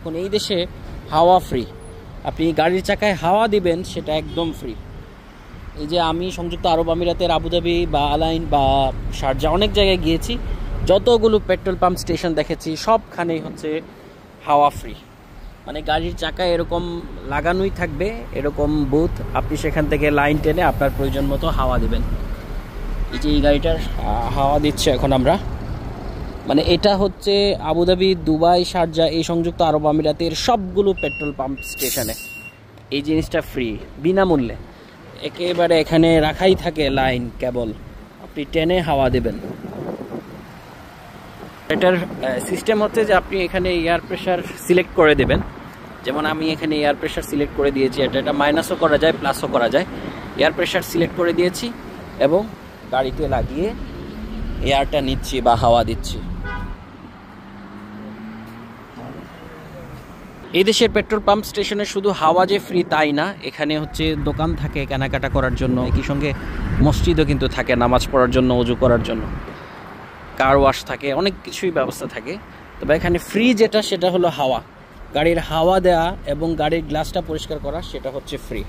এখন এই দেশে হাওয়া ফ্রি, আপনি গাড়ির চাকায় হাওয়া দিবেন সেটা একদম ফ্রি। এই যে আমি সংযুক্ত আরব আমিরাতের আবুধাবি বা আলাইন বা শারজা অনেক জায়গায় গিয়েছি, যতগুলো পেট্রোল পাম্প স্টেশন দেখেছি সবখানেই হচ্ছে হাওয়া ফ্রি। মানে গাড়ির চাকায় এরকম লাগানোই থাকবে এরকম বুথ, আপনি সেখান থেকে লাইন টেনে আপনার প্রয়োজন মতো হাওয়া দেবেন। এই যে এই গাড়িটার হাওয়া দিচ্ছে এখন আমরা, মানে এটা হচ্ছে আবুধাবি, দুবাই, শারজা এই সংযুক্ত আরব আমিরাতের সবগুলো পেট্রোল পাম্প স্টেশনে এই জিনিসটা ফ্রি, বিনামূল্যে। একেবারে এখানে রাখাই থাকে লাইন, কেবল আপনি টেনে হাওয়া দেবেন। এটার সিস্টেম হচ্ছে যে আপনি এখানে এয়ার প্রেশার সিলেক্ট করে দেবেন। যেমন আমি এখানে এয়ার প্রেশার সিলেক্ট করে দিয়েছি, এটা মাইনাসও করা যায় প্লাসও করা যায়। এয়ার প্রেশার সিলেক্ট করে দিয়েছি এবং গাড়িতে লাগিয়ে এয়ারটা নিচ্ছি বা হাওয়া দিচ্ছি। এই দেশের পেট্রোল পাম্প স্টেশনে শুধু হাওয়া যে ফ্রি তাই না, এখানে হচ্ছে দোকান থাকে কেনাকাটা করার জন্য, একই সঙ্গে মসজিদও কিন্তু থাকে নামাজ পড়ার জন্য, ওযু করার জন্য, কার ওয়াশ থাকে, অনেক কিছুই ব্যবস্থা থাকে। তবে এখানে ফ্রি যেটা সেটা হলো হাওয়া, গাড়ির হাওয়া দেওয়া এবং গাড়ির গ্লাসটা পরিষ্কার করা, সেটা হচ্ছে ফ্রি।